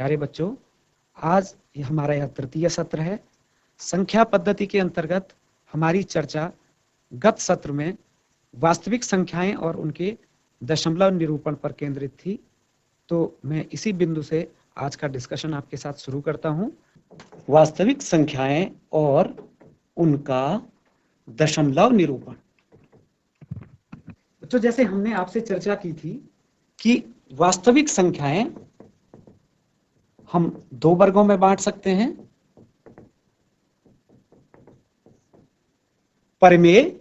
प्यारे बच्चों, आज हमारा यह तृतीय सत्र है। संख्या पद्धति के अंतर्गत हमारी चर्चा गत सत्र में वास्तविक संख्याएं और उनके दशमलव निरूपण पर केंद्रित थी। तो मैं इसी बिंदु से आज का डिस्कशन आपके साथ शुरू करता हूं। वास्तविक संख्याएं और उनका दशमलव निरूपण। बच्चों, जैसे हमने आपसे चर्चा की थी कि वास्तविक संख्याएं हम दो वर्गों में बांट सकते हैं, परिमेय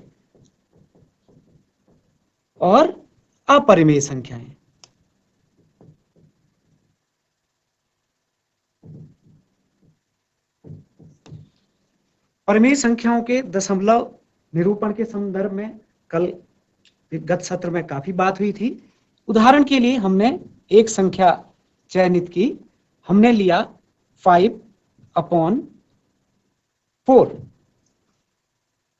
और अपरिमेय संख्याएं। परिमेय संख्याओं के दशमलव निरूपण के संदर्भ में कल गत सत्र में काफी बात हुई थी। उदाहरण के लिए हमने एक संख्या चयनित की, हमने लिया 5/4।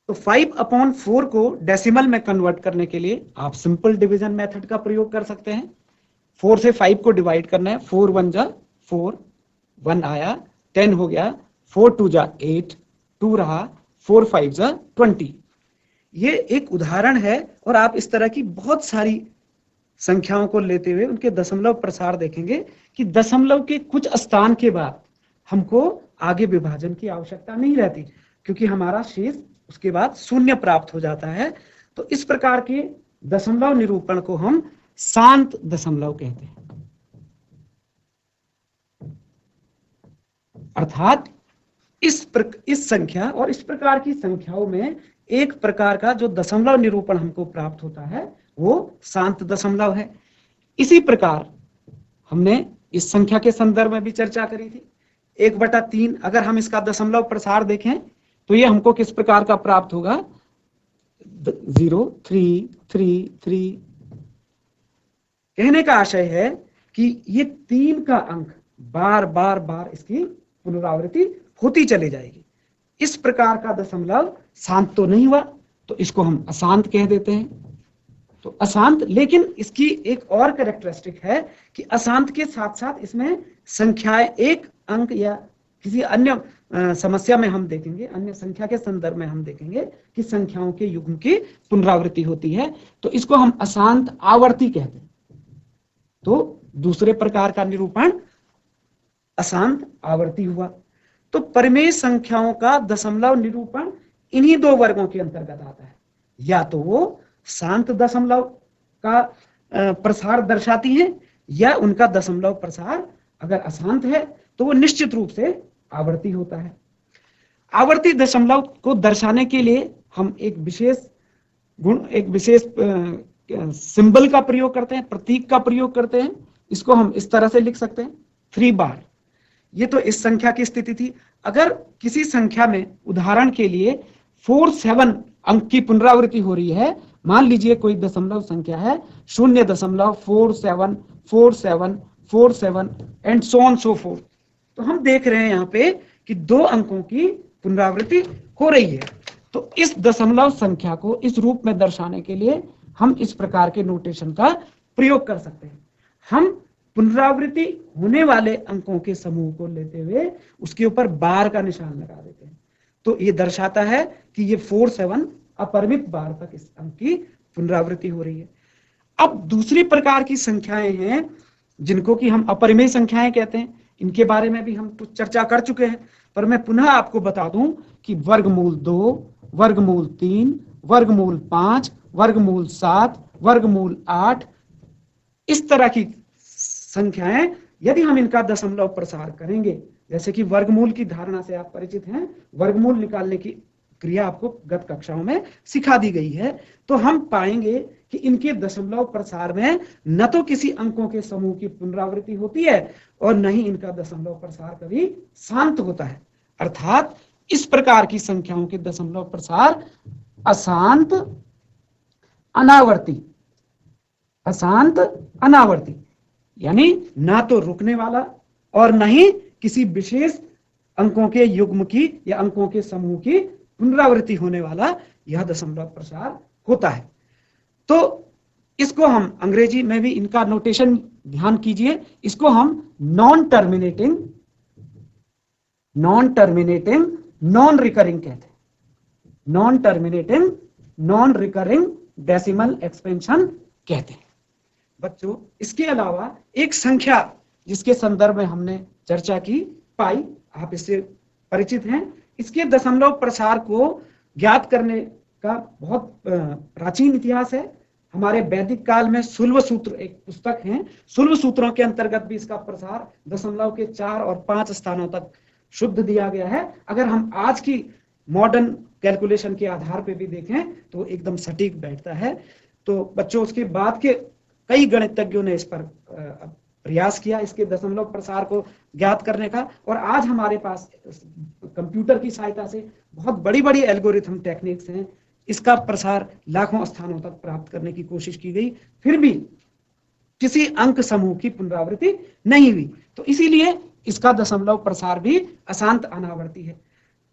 तो 5/4 को डेसिमल में कन्वर्ट करने के लिए आप सिंपल डिवीजन मेथड का प्रयोग कर सकते हैं। 4 से 5 को डिवाइड करना है। 4 1 जा 4, 1 आया, 10 हो गया, 4 2 जा 8, 2 रहा, 4 5 जा 20। ये एक उदाहरण है और आप इस तरह की बहुत सारी संख्याओं को लेते हुए उनके दशमलव प्रसार देखेंगे कि दशमलव के कुछ स्थान के बाद हमको आगे विभाजन की आवश्यकता नहीं रहती, क्योंकि हमारा शेष उसके बाद शून्य प्राप्त हो जाता है। तो इस प्रकार के दशमलव निरूपण को हम शांत दशमलव कहते हैं। अर्थात इस संख्या और इस प्रकार की संख्याओं में एक प्रकार का जो दशमलव निरूपण हमको प्राप्त होता है वो शांत दशमलव है। इसी प्रकार हमने इस संख्या के संदर्भ में भी चर्चा करी थी। 1/3 अगर हम इसका दशमलव प्रसार देखें तो ये हमको किस प्रकार का प्राप्त होगा? 0 3 3 3। कहने का आशय है कि ये 3 का अंक बार बार बार इसकी पुनरावृत्ति होती चली जाएगी। इस प्रकार का दशमलव शांत तो नहीं हुआ, तो इसको हम अशांत कह देते हैं। तो अशांत, लेकिन इसकी एक और कैरेक्टरिस्टिक है कि अशांत के साथ साथ इसमें संख्याएं एक अंक या किसी अन्य समस्या में हम देखेंगे, अन्य संख्या के संदर्भ में हम देखेंगे कि संख्याओं के युग्म की पुनरावृत्ति होती है, तो इसको हम अशांत आवर्ती कहते हैं। तो दूसरे प्रकार का निरूपण अशांत आवर्ती हुआ। तो परिमेय संख्याओं का दशमलव निरूपण इन्हीं दो वर्गों के अंतर्गत आता है। या तो वो शांत दशमलव का प्रसार दर्शाती हैं, या उनका दशमलव प्रसार अगर अशांत है तो वो निश्चित रूप से आवर्ती होता है। आवर्ती दशमलव को दर्शाने के लिए हम एक विशेष सिंबल का प्रयोग करते हैं, प्रतीक का प्रयोग करते हैं। इसको हम इस तरह से लिख सकते हैं, 3 बार। ये तो इस संख्या की स्थिति थी। अगर किसी संख्या में उदाहरण के लिए 47 अंक की पुनरावृत्ति हो रही है, मान लीजिए कोई दशमलव संख्या है 0.474747 and so on so fourth, तो हम देख रहे हैं यहाँ पे कि 2 अंकों की पुनरावृत्ति हो रही है। तो इस दशमलव संख्या को इस रूप में दर्शाने के लिए हम इस प्रकार के नोटेशन का प्रयोग कर सकते हैं। हम पुनरावृत्ति होने वाले अंकों के समूह को लेते हुए उसके ऊपर बार का निशान लगा देते हैं। तो ये दर्शाता है कि ये 47 अपरिमित बार तक इस अंक की पुनरावृत्ति हो रही है। अब दूसरी प्रकार की संख्याएं हैं जिनको कि हम अपरिमेय संख्याएं कहते हैं। इनके बारे में भी हम कुछ चर्चा कर चुके हैं, पर मैं पुनः आपको बता दूं कि वर्गमूल 2, वर्गमूल 3, वर्गमूल 5, वर्गमूल 7, वर्गमूल 8, इस तरह की संख्याएं यदि हम इनका दशमलव प्रसार करेंगे, जैसे कि वर्गमूल की धारणा से आप परिचित हैं, वर्गमूल निकालने की क्रिया आपको गत कक्षाओं में सिखा दी गई है, तो हम पाएंगे कि इनके दशमलव प्रसार में न तो किसी अंकों के समूह की पुनरावृत्ति होती है और न ही इनका दशमलव प्रसार कभी शांत होता है। अर्थात इस प्रकार की संख्याओं के दशमलव प्रसार अशांत अनावर्ती, अशांत अनावर्ती, यानी ना तो रुकने वाला और न ही किसी विशेष अंकों के युग्म की या अंकों के समूह की पुनरावृत्ति होने वाला यह दशमलव प्रसार होता है। तो इसको हम अंग्रेजी में भी इनका नोटेशन ध्यान कीजिए, इसको हम नॉन टर्मिनेटिंग नॉन रिकरिंग कहते हैं, non terminating non recurring decimal expansion कहते हैं। बच्चों, इसके अलावा एक संख्या जिसके संदर्भ में हमने चर्चा की, पाई, आप इससे परिचित हैं। इसके दशमलव प्रसार को ज्ञात करने का बहुत प्राचीन इतिहास है। हमारे वैदिक काल में सुल्व सूत्र एक पुस्तक है, सुल्व सूत्रों के अंतर्गत भी इसका प्रसार दशमलव के 4 और 5 स्थानों तक शुद्ध दिया गया है। अगर हम आज की मॉडर्न कैलकुलेशन के आधार पर भी देखें तो एकदम सटीक बैठता है। तो बच्चों, उसके बाद के कई गणितज्ञों ने इस पर प्रयास किया इसके दशमलव प्रसार को ज्ञात करने का, और आज हमारे पास कंप्यूटर की सहायता से बहुत बड़ी बड़ी एल्गोरिथम टेक्निक्स हैं, इसका प्रसार लाखों स्थानों तक प्राप्त करने की कोशिश की गई, फिर भी किसी अंक समूह की पुनरावृत्ति नहीं हुई। तो इसीलिए इसका दशमलव प्रसार भी अशांत अनावर्ती है।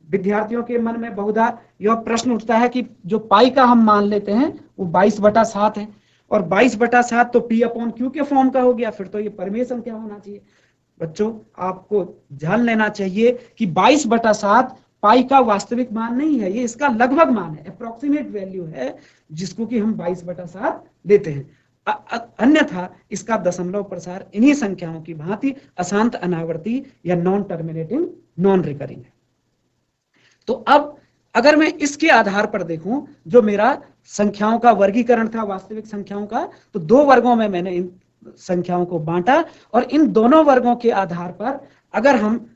विद्यार्थियों के मन में बहुधा यह प्रश्न उठता है कि जो पाई का हम मान लेते हैं वो 22/7 है, और 22/7 तो P/Q के फॉर्म का हो गया, फिर तो ये परिमेय संख्या होना चाहिए। बच्चों, आपको ध्यान लेना चाहिए कि 22/7 पाई का वास्तविक मान नहीं है, ये इसका लगभग मान है, अप्रोक्सीमेट वैल्यू है, जिसको कि हम 22/7 लेते हैं। अन्यथा इसका दशमलव प्रसार इन्हीं संख्याओं की भांति अशांत अनावर्ती या नॉन टर्मिनेटिंग नॉन रिकरिंग है। तो अब अगर मैं इसके आधार पर देखूं, जो मेरा संख्याओं का वर्गीकरण था वास्तविक संख्याओं का, तो 2 वर्गों में मैंने इन संख्याओं को बांटा, और इन दोनों वर्गों के आधार पर अगर हम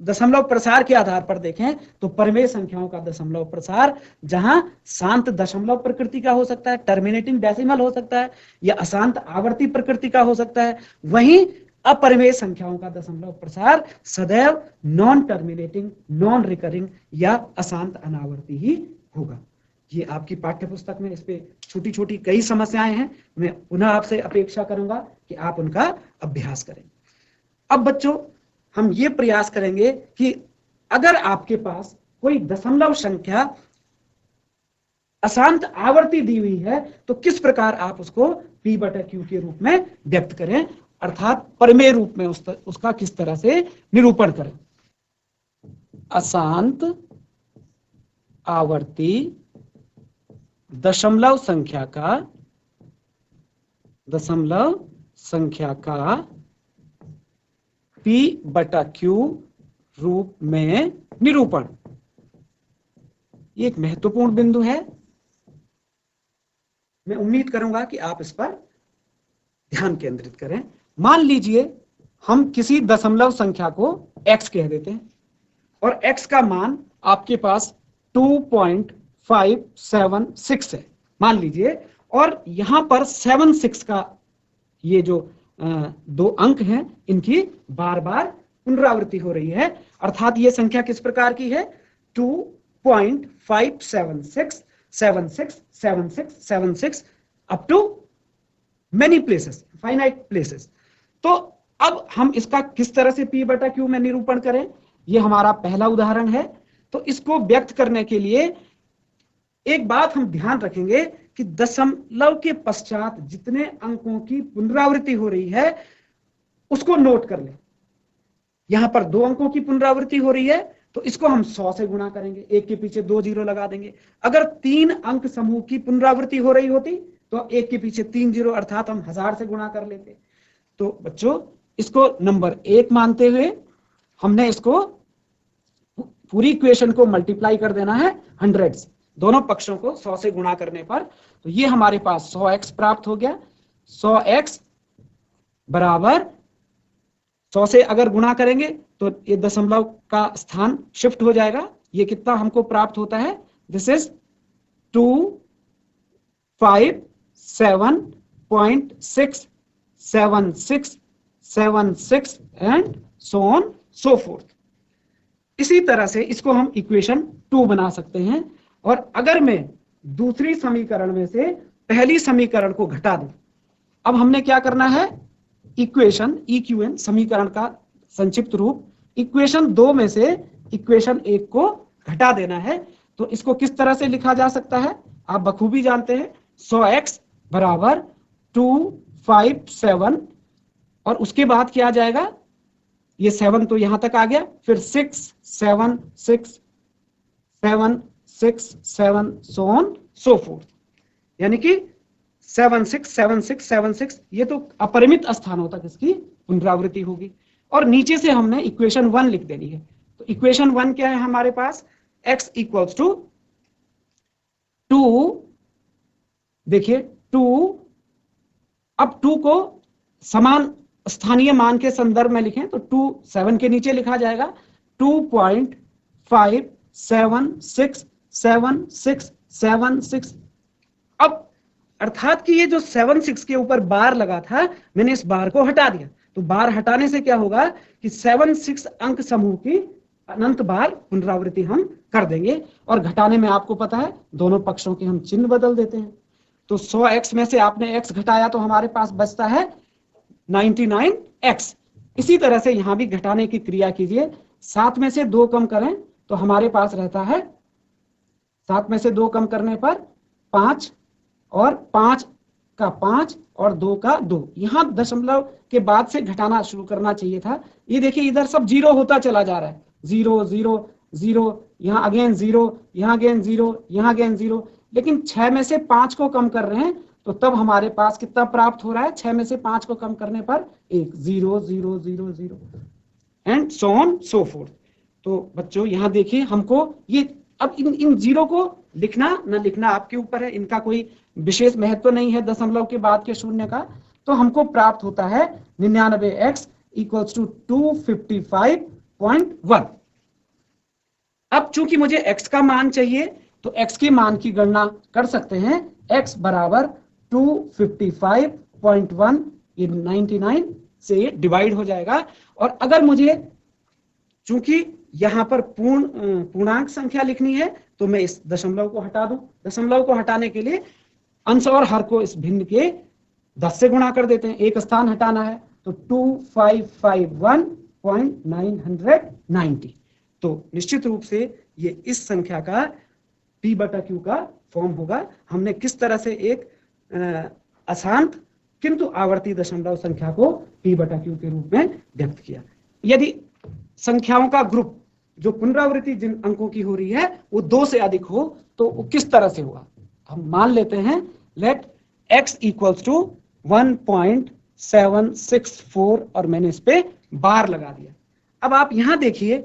दशमलव प्रसार के आधार पर देखें तो परिमेय संख्याओं का दशमलव प्रसार जहां शांत दशमलव प्रकृति का हो सकता है, टर्मिनेटिंग डेसिमल हो सकता है, या अशांत आवर्ती प्रकृति का हो सकता है, वहीं अपरिमेय संख्याओं का दशमलव प्रसार सदैव नॉन टर्मिनेटिंग नॉन रिकरिंग या अशांत अनावर्ती ही होगा। ये आपकी पाठ्य पुस्तक में इस पे छोटी छोटी कई समस्याएं हैं, मैं पुनः आपसे अपेक्षा करूंगा कि आप उनका अभ्यास करें। अब बच्चों, हम ये प्रयास करेंगे कि अगर आपके पास कोई दशमलव संख्या अशांत आवर्ती दी हुई है तो किस प्रकार आप उसको P/Q के रूप में व्यक्त करें, अर्थात परिमेय रूप में उसका किस तरह से निरूपण करें। अशांत आवर्ती दशमलव संख्या का P/Q रूप में निरूपण, ये एक महत्वपूर्ण बिंदु है। मैं उम्मीद करूंगा कि आप इस पर ध्यान केंद्रित करें। मान लीजिए हम किसी दशमलव संख्या को x कह देते हैं, और x का मान आपके पास 2.576 है मान लीजिए, और यहां पर 76 का ये जो 2 अंक हैं इनकी बार बार पुनरावृत्ति हो रही है, अर्थात ये संख्या किस प्रकार की है, 2.576 76 76 76 up to many places, finite places. तो अब हम इसका किस तरह से P/Q में निरूपण करें, ये हमारा पहला उदाहरण है। तो इसको व्यक्त करने के लिए एक बात हम ध्यान रखेंगे कि दशमलव के पश्चात जितने अंकों की पुनरावृत्ति हो रही है उसको नोट कर लें। यहां पर 2 अंकों की पुनरावृत्ति हो रही है तो इसको हम 100 से गुणा करेंगे, एक के पीछे 2 जीरो लगा देंगे। अगर 3 अंक समूह की पुनरावृत्ति हो रही होती तो एक के पीछे 3 जीरो, अर्थात हम 1000 से गुणा कर लेते। तो बच्चों, इसको नंबर 1 मानते हुए हमने इसको पूरी इक्वेशन को मल्टीप्लाई कर देना है 100 से, दोनों पक्षों को 100 से गुणा करने पर। तो ये हमारे पास 100x प्राप्त हो गया। 100x बराबर 100 से अगर गुणा करेंगे तो ये दशमलव का स्थान शिफ्ट हो जाएगा। ये कितना हमको प्राप्त होता है, this is 257.67676 and so on so fourth. इसी तरह से इसको हम इक्वेशन 2 बना सकते हैं। और अगर मैं दूसरी समीकरण में से पहली समीकरण को घटा दूं, अब हमने क्या करना है, इक्वेशन EQN समीकरण का संक्षिप्त रूप, इक्वेशन 2 में से इक्वेशन 1 को घटा देना है। तो इसको किस तरह से लिखा जा सकता है, आप बखूबी जानते हैं। 100x बराबर 257 और उसके बाद क्या आ जाएगा, ये 7 तो यहां तक आ गया, फिर 6 7 6 7 6 7 सो ऑन सो फोर्थ, यानी कि 7 6 7 6 7 6, ये तो अपरिमित स्थानों तक इसकी पुनरावृत्ति होगी। और नीचे से हमने इक्वेशन 1 लिख देनी है। तो इक्वेशन 1 क्या है हमारे पास, x इक्वल्स टू 2, देखिए 2, अब 2 को समान स्थानीय मान के संदर्भ में लिखें तो 2 7 के नीचे लिखा जाएगा 2.576767 अब अर्थात कि ये जो 7 6 के ऊपर बार लगा था, मैंने इस बार को हटा दिया। तो बार हटाने से क्या होगा कि 7 6 अंक समूह की अनंत बार पुनरावृत्ति हम कर देंगे। और घटाने में आपको पता है दोनों पक्षों के हम चिन्ह बदल देते हैं। तो 100x में से आपने x घटाया तो हमारे पास बचता है 99x। इसी तरह से यहां भी घटाने की क्रिया कीजिए। 7 में से 2 कम करें तो हमारे पास रहता है, 7 में से 2 कम करने पर 5, और 5 का 5 और 2 का 2। यहां दशमलव के बाद से घटाना शुरू करना चाहिए था। ये देखिए इधर सब 0 होता चला जा रहा है, 0 0 0, यहाँ अगेन 0, यहाँ अगेन 0, यहाँ अगेन 0। लेकिन 6 में से 5 को कम कर रहे हैं तो तब हमारे पास कितना प्राप्त हो रहा है, 6 में से 5 को कम करने पर 1, 0 0 0 0 and so on so fourth. तो बच्चों यहाँ देखिए हमको ये, अब इन 0 को लिखना न लिखना आपके ऊपर है, इनका कोई विशेष महत्व नहीं है दशमलव के बाद के शून्य का। तो हमको प्राप्त होता है 99x इक्वल्स टू 255.1। अब चूंकि मुझे x का मान चाहिए तो x के मान की गणना कर सकते हैं। x बराबर 255.1, ये 99 से डिवाइड हो जाएगा। और अगर मुझे चूंकि यहां पर पूर्णांक संख्या लिखनी है तो मैं इस दशमलव को हटा दूं। दशमलव को हटाने के लिए अंश और हर को इस भिन्न के 10 से गुणा कर देते हैं, एक स्थान हटाना है तो 2551.990। तो निश्चित रूप से ये इस संख्या का p बटा q का फॉर्म होगा। हमने किस तरह से एक अशांत किंतु आवर्ती दशमलव संख्या को p बटा q के रूप में व्यक्त किया। यदि संख्याओं का ग्रुप जो पुनरावृत्ति जिन अंकों की हो रही है वो 2 से अधिक हो तो वो किस तरह से होगा, हम मान लेते हैं लेट x इक्वल्स टू 1.764 और मैंने इस पे बार लगा दिया। अब आप यहां देखिए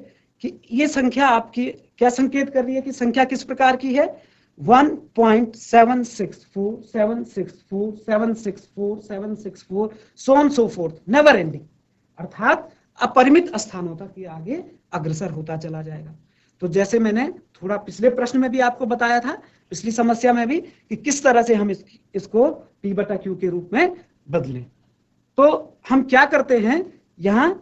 कि ये संख्या आपकी क्या संकेत कर रही है कि संख्या किस प्रकार की है, 1.764 764 764 764 so on so fourth, never ending, अर्थात अपरिमित स्थानों तक ये आगे अग्रसर होता चला जाएगा। तो जैसे मैंने थोड़ा पिछले प्रश्न में भी आपको बताया था, पिछली समस्या में भी, कि किस तरह से हम इसको p बटा q के रूप में बदलें। तो हम क्या करते हैं, यहां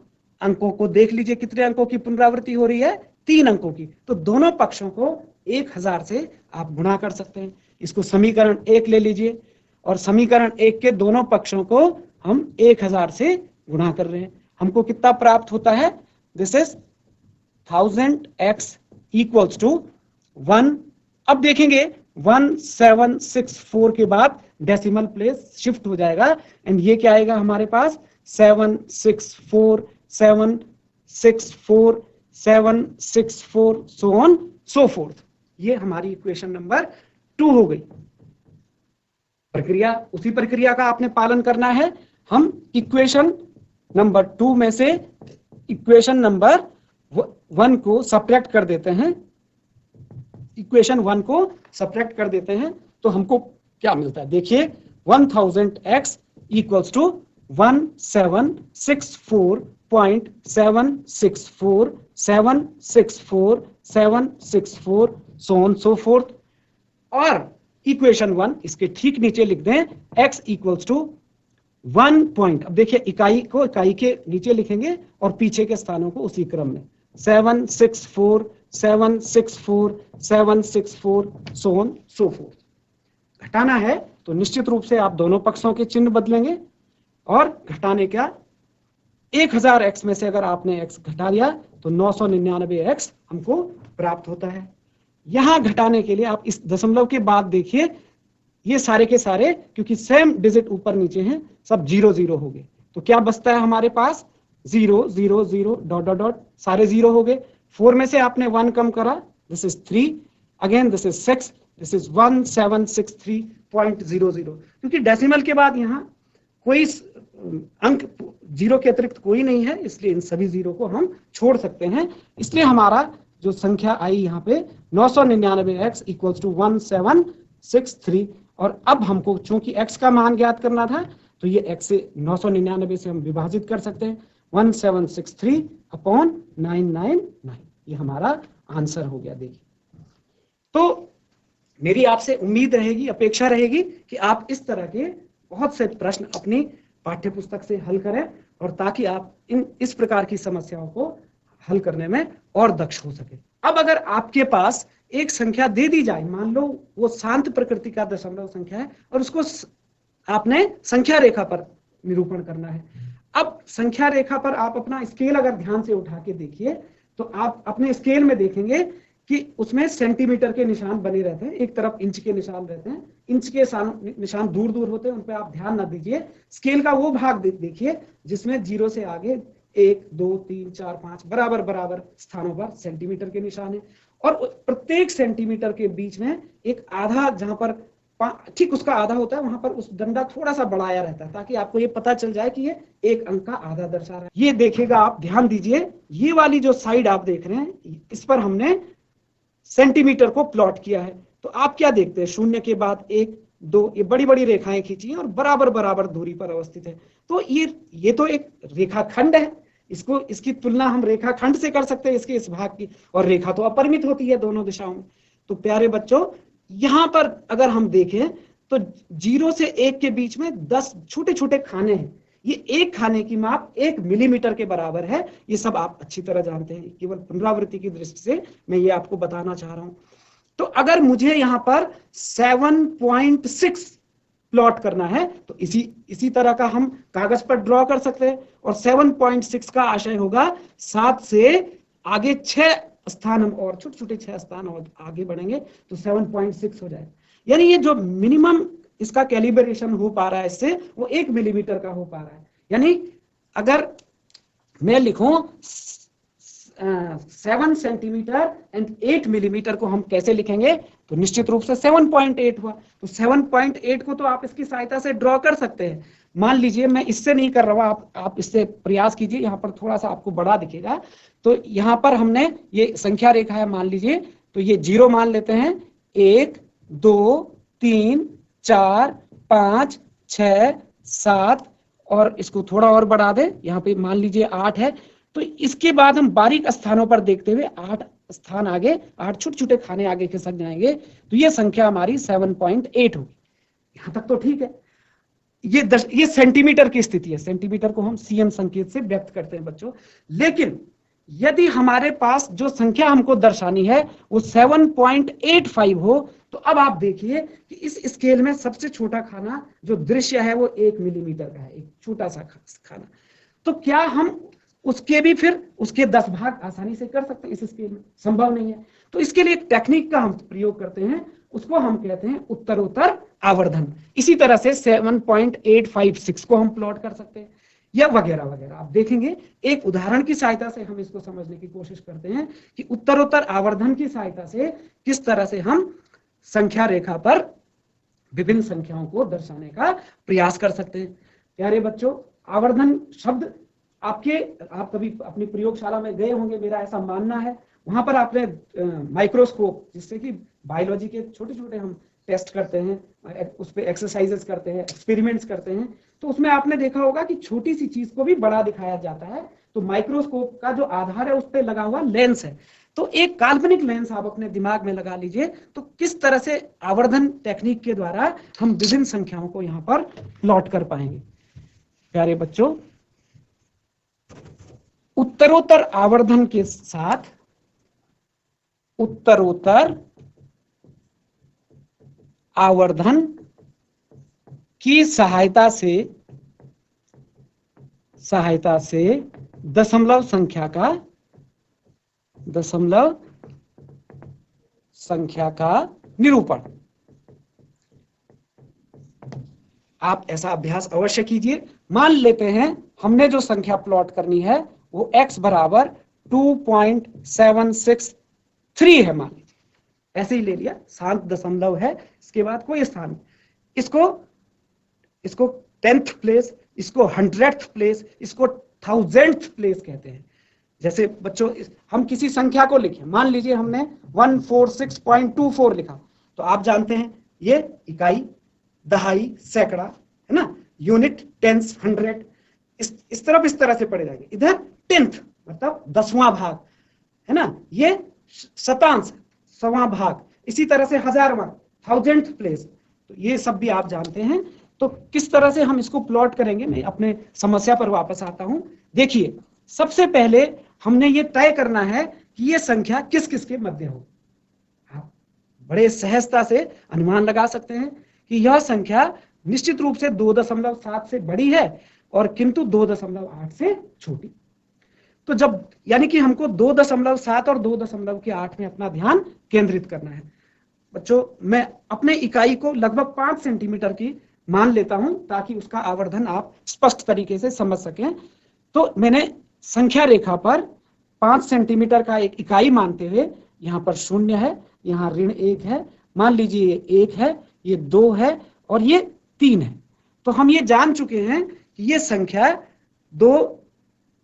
अंकों को देख लीजिए कितने अंकों की पुनरावृत्ति हो रही है, 3 अंकों की। तो दोनों पक्षों को 1000 से आप गुणा कर सकते हैं। इसको समीकरण 1 ले लीजिए और समीकरण 1 के दोनों पक्षों को हम 1000 से गुणा कर रहे हैं। हमको कितना प्राप्त होता है, this is 1000x equals to 1। अब देखेंगे 1764 के बाद डेसिमल प्लेस शिफ्ट हो जाएगा एंड ये क्या आएगा हमारे पास 764 764 764 सो ऑन सो फोर्थ। ये हमारी इक्वेशन नंबर 2 हो गई। प्रक्रिया उसी प्रक्रिया का आपने पालन करना है। हम इक्वेशन नंबर 2 में से इक्वेशन नंबर 1 को सब्ट्रैक्ट कर देते हैं। इक्वेशन 1 को सब्ट्रैक्ट कर देते हैं तो हमको क्या मिलता है, देखिए 1000x equals to 1764.764 764 764 so on so forth. और इक्वेशन 1 इसके ठीक नीचे लिख दें x इक्वल्स टू 1 पॉइंट। अब देखिए इकाई को इकाई के नीचे लिखेंगे और पीछे के स्थानों को उसी क्रम में 764 764 764 सो ऑन सो फोर्थ। घटाना है तो निश्चित रूप से आप दोनों पक्षों के चिन्ह बदलेंगे और घटाने का 1000x में से अगर आपने x घटा दिया तो 999x हमको प्राप्त होता है। यहां घटाने के लिए आप इस दशमलव के बाद देखिए ये सारे के सारे क्योंकि सेम डिजिट ऊपर नीचे हैं सब 0 0 हो गए। तो क्या बचता है हमारे पास 0 0 0 डॉट डॉट डॉट, सारे 0 हो गए। 4 में से आपने 1 कम करा, this is 3, again this is 6, this is 1763.00, क्योंकि डेसिमल के बाद यहाँ कोई अंक 0 के अतिरिक्त कोई नहीं है, इसलिए इन सभी 0 को हम छोड़ सकते हैं। इसलिए हमारा जो संख्या आई यहाँ पे 999x इक्वल्स टू 1763। और अब हमको चूंकि x का मान ज्ञात करना था, तो ये x से 999 से हम विभाजित कर सकते हैं, 1763/999, ये हमारा आंसर हो गया। देखिए, तो मेरी आपसे उम्मीद रहेगी, अपेक्षा रहेगी कि आप इस तरह के बहुत से प्रश्न अपनी पाठ्य पुस्तक से हल करें, और ताकि आप इस प्रकार की समस्याओं को हल करने में और दक्ष हो सके। अब अगर आपके पास एक संख्या दे दी जाए, मान लो वो शांत प्रकृति का दशमलव संख्या है, और उसको आपने संख्या रेखा पर निरूपण करना है। अब संख्या रेखा पर आप अपना स्केल अगर ध्यान से उठा के देखिए, तो आप अपने स्केल में देखेंगे कि उसमें सेंटीमीटर के निशान बने रहते हैं, एक तरफ इंच के निशान रहते हैं, इंच के निशान दूर दूर होते हैं, उन पर आप ध्यान ना दीजिए। स्केल का वो भाग देखिए जिसमें 0 से आगे 1 2 3 4 5 बराबर बराबर स्थानों पर सेंटीमीटर के निशान है, और प्रत्येक सेंटीमीटर के बीच में एक आधा, जहां पर ठीक उसका आधा होता है, वहां पर उस डंडा थोड़ा सा बढ़ाया रहता है, ताकि आपको ये पता चल जाए कि ये एक अंक का आधा दर्शा रहा है। ये देखिएगा आप, ध्यान दीजिए, ये वाली जो साइड आप देख रहे हैं, इस पर हमने सेंटीमीटर को प्लॉट किया है। तो आप क्या देखते हैं, 0 के बाद 1 2, ये बड़ी बड़ी रेखाएं खींची हैं और बराबर बराबर दूरी पर अवस्थित है। तो ये तो एक रेखाखंड है, इसको इसकी तुलना हम रेखाखंड से कर सकते हैं, इसके इस भाग की, और रेखा तो अपरिमित होती है दोनों दिशाओं में। तो प्यारे बच्चों, यहां पर अगर हम देखें तो 0 से 1 के बीच में 10 छोटे छोटे खाने हैं। ये एक खाने की माप 1 मिलीमीटर के बराबर है। ये सब आप अच्छी तरह जानते हैं, केवल पुनरावृत्ति की दृष्टि से मैं ये आपको बताना चाह रहा हूं। तो अगर मुझे यहां पर 7.6 प्लॉट करना है, तो इसी तरह का हम कागज पर ड्रॉ कर सकते हैं, और 7.6 का आशय होगा 7 से आगे 6 स्थान, हम और छोटे छोटे 6 स्थान और आगे बढ़ेंगे तो 7.6 हो जाए। यानी ये जो मिनिमम इसका कैलिब्रेशन हो पा रहा है इससे, वो 1 मिलीमीटर का हो पा रहा है। यानी अगर मैं लिखूं 7 सेंटीमीटर एंड 8 मिलीमीटर को हम कैसे लिखेंगे, तो निश्चित रूप से 7.8 हुआ। तो 7.8 को तो आप इसकी सहायता से ड्रॉ कर सकते हैं। मान लीजिए मैं इससे नहीं कर रहा हूं, आप इससे प्रयास कीजिए, यहाँ पर थोड़ा सा आपको बड़ा दिखेगा। तो यहाँ पर हमने ये संख्या रेखा है, मान लीजिए, तो ये 0 मान लेते हैं, 1 2 3 4 5 6 7, और इसको थोड़ा और बढ़ा दे, यहाँ पे मान लीजिए 8 है। तो इसके बाद हम बारीक स्थानों पर देखते हुए 8 स्थान आगे, 8 छोटे छोटे खाने आगे खिसक जाएंगे, तो ये संख्या हमारी 7.8 होगी। यहां तक तो ठीक है। ये सेंटीमीटर की स्थिति है, सेंटीमीटर को हम सीएम संकेत से व्यक्त करते हैं बच्चों। लेकिन यदि हमारे पास जो संख्या हमको दर्शानी है वो 7.85 हो, तो अब आप देखिए कि इस स्केल में सबसे छोटा खाना जो दृश्य है वो 1 मिलीमीटर का है, एक छोटा सा खाना। तो क्या हम उसके भी फिर उसके 10 भाग आसानी से कर सकते हैं इस स्केल में? संभव नहीं है। तो इसके लिए एक टेक्निक का हम प्रयोग करते हैं, उसको हम कहते हैं उत्तरोत्तर आवर्धन। इसी तरह से 7.856 को हम प्लॉट कर सकते हैं, या वगैरह वगैरह। आप देखेंगे एक उदाहरण की सहायता से हम इसको समझने की कोशिश करते हैं कि उत्तरोत्तर आवर्धन की सहायता से किस तरह से हम संख्या रेखा पर विभिन्न संख्याओं को दर्शाने का प्रयास कर सकते हैं। प्यारे बच्चों, आवर्धन शब्द आप कभी अपनी प्रयोगशाला में गए होंगे, मेरा ऐसा मानना है। वहां पर आपने माइक्रोस्कोप, जिससे कि बायोलॉजी के छोटे छोटे हम टेस्ट करते हैं, उस पर एक्सरसाइजेस करते हैं, एक्सपेरिमेंट्स करते हैं, तो उसमें आपने देखा होगा कि छोटी सी चीज को भी बड़ा दिखाया जाता है। तो माइक्रोस्कोप का जो आधार है उस पर लगा हुआ लेंस है। तो एक काल्पनिक लेंस आप अपने दिमाग में लगा लीजिए, तो किस तरह से आवर्धन टेक्निक के द्वारा हम विभिन्न संख्याओं को यहाँ पर प्लॉट कर पाएंगे। प्यारे बच्चों, उत्तरोत्तर आवर्धन के साथ उत्तरोत्तर आवर्धन की सहायता से दशमलव संख्या का निरूपण। आप ऐसा अभ्यास अवश्य कीजिए। मान लेते हैं हमने जो संख्या प्लॉट करनी है वो x बराबर 2.763 है, मान लीजिए, ऐसे ही ले लिया, शांत दशमलव है, इसके बाद कोई स्थान नहीं। इसको 10th प्लेस, इसको 100th प्लेस, इसको 1000th प्लेस कहते हैं। जैसे बच्चों हम किसी संख्या को लिखें, मान लीजिए हमने 146.24 लिखा, तो आप जानते हैं ये इकाई, दहाई, सैकड़ा है ना, यूनिट, टेंस, 100, इस तरफ इस तरह से पढ़े जाएंगे। इधर 10th मतलब 10वां भाग है ना, ये शतांश, 100वां भाग, इसी तरह से 1000वां, 1000th प्लेस, तो ये सब भी आप जानते हैं। तो किस तरह से हम इसको प्लॉट करेंगे, मैं अपने समस्या पर वापस आता हूं। देखिए, सबसे पहले हमने ये तय करना है कि ये संख्या किस किस के मध्य हो। आप बड़े सहजता से अनुमान लगा सकते हैं कि यह संख्या निश्चित रूप से 2.7 से बड़ी है और किंतु 2.8 से छोटी। तो जब यानी कि हमको 2.7 और 2.8 में अपना ध्यान केंद्रित करना है। बच्चों, मैं अपने इकाई को लगभग 5 सेंटीमीटर की मान लेता हूं ताकि उसका आवर्धन आप स्पष्ट तरीके से समझ सकें। तो मैंने संख्या रेखा पर 5 सेंटीमीटर का एक इकाई मानते हुए, यहाँ पर 0 है, यहाँ -1 है, मान लीजिए ये 1 है, ये 2 है और ये 3 है। तो हम ये जान चुके हैं कि ये संख्या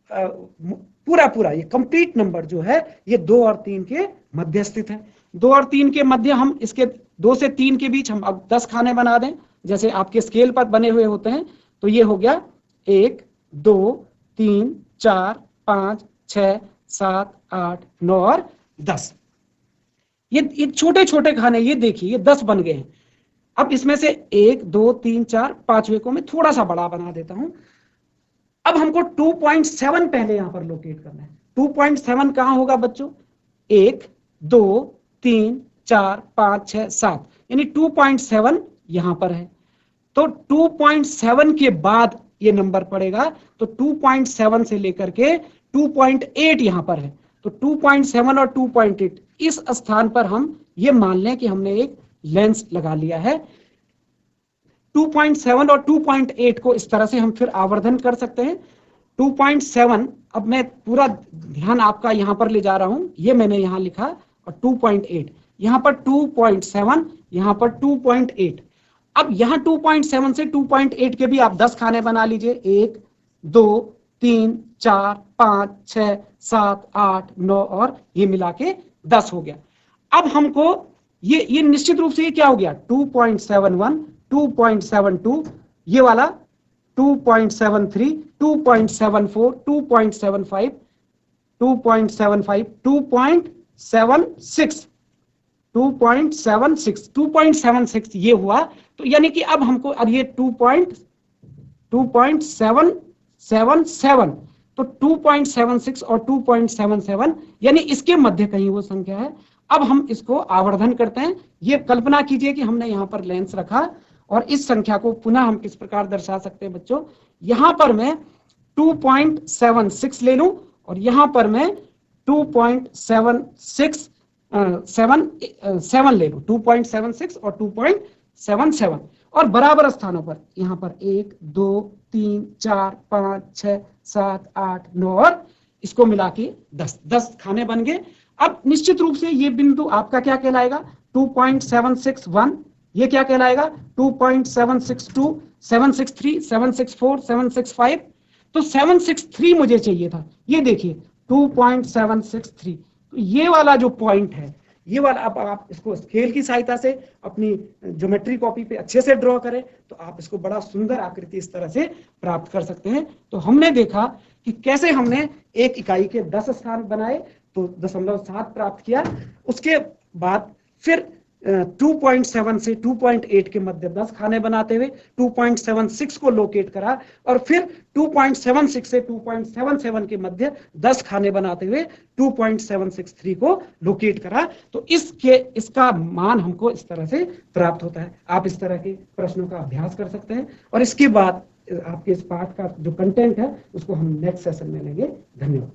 पूरा ये कंप्लीट नंबर जो है ये 2 और 3 के मध्य स्थित है। 2 और 3 के मध्य, हम इसके 2 से 3 के बीच हम अब 10 खाने बना दें, जैसे आपके स्केल पर बने हुए होते हैं। तो ये हो गया 1, 2, 3, 4, 5, 6, 7, 8, 9 और 10। ये छोटे छोटे खाने, ये देखिए ये 10 बन गए हैं। अब इसमें से 1, 2, 3, 4, 5वें को मैं थोड़ा सा बड़ा बना देता हूं। अब हमको 2.7 पहले यहां पर लोकेट करना है। 2.7 कहां होगा बच्चों? 1, 2, 3, 4, 5, 6, 7, यानी 2.7 यहां पर है। तो 2.7 के बाद ये नंबर पड़ेगा, तो 2.7 से लेकर के 2.8 यहां पर है। तो 2.7 और 2.8 इस स्थान पर हम ये मान लें कि हमने एक लेंस लगा लिया है। 2.7 और 2.8 को इस तरह से हम फिर आवर्धन कर सकते हैं। 2.7, अब मैं पूरा ध्यान आपका यहां पर ले जा रहा हूं, ये मैंने यहां लिखा, और 2.8 यहां पर 2.7, यहां पर 2.8। अब यहां 2.7 से 2.8 के भी आप 10 खाने बना लीजिए। 1, 2, 3, 4, 5, 6, 7, 8, 9 और ये मिला के 10 हो गया। अब हमको ये निश्चित रूप से ये क्या हो गया? 2.71, 2.72, ये वाला 2.73, 2.74, 2.75, 2.75, 2.76, 2.76 ये हुआ। तो यानी कि अब हमको, अब ये 2.777, तो 2.76 और 2.77 यानी इसके मध्य कहीं वो संख्या है। अब हम इसको आवर्धन करते हैं। ये कल्पना कीजिए कि हमने यहां पर लेंस रखा और इस संख्या को पुनः हम किस प्रकार दर्शा सकते हैं बच्चों? यहां पर मैं 2.76 ले लूं और यहां पर मैं 2.767 ले लूं, 2.76 और 2.77, और बराबर स्थानों पर यहां पर 1, 2, 3, 4, 5, 6, 7, 8, 9 और इसको मिला के 10 खाने बन गए। अब निश्चित रूप से ये बिंदु आपका क्या कहलाएगा? 2.761, ये क्या कहलाएगा? 2.762, 763, 764, 765। तो 763 मुझे चाहिए था, ये देखिए 2.763। तो ये वाला जो पॉइंट है, ये वाला, अब आप इसको स्केल की सहायता से अपनी ज्योमेट्री कॉपी पे अच्छे से ड्रॉ करें तो आप इसको बड़ा सुंदर आकृति इस तरह से प्राप्त कर सकते हैं। तो हमने देखा कि कैसे हमने एक इकाई के 10 स्थान बनाए, तो 0.7 प्राप्त किया। उसके बाद फिर 2.7 से 2.8 के मध्य 10 खाने बनाते हुए 2.76 को लोकेट करा, और फिर 2.76 से 2.77 के मध्य 10 खाने बनाते हुए 2.763 को लोकेट करा। तो इसका मान हमको इस तरह से प्राप्त होता है। आप इस तरह के प्रश्नों का अभ्यास कर सकते हैं और इसके बाद आपके इस पाठ का जो कंटेंट है उसको हम नेक्स्ट सेशन में लेंगे। धन्यवाद।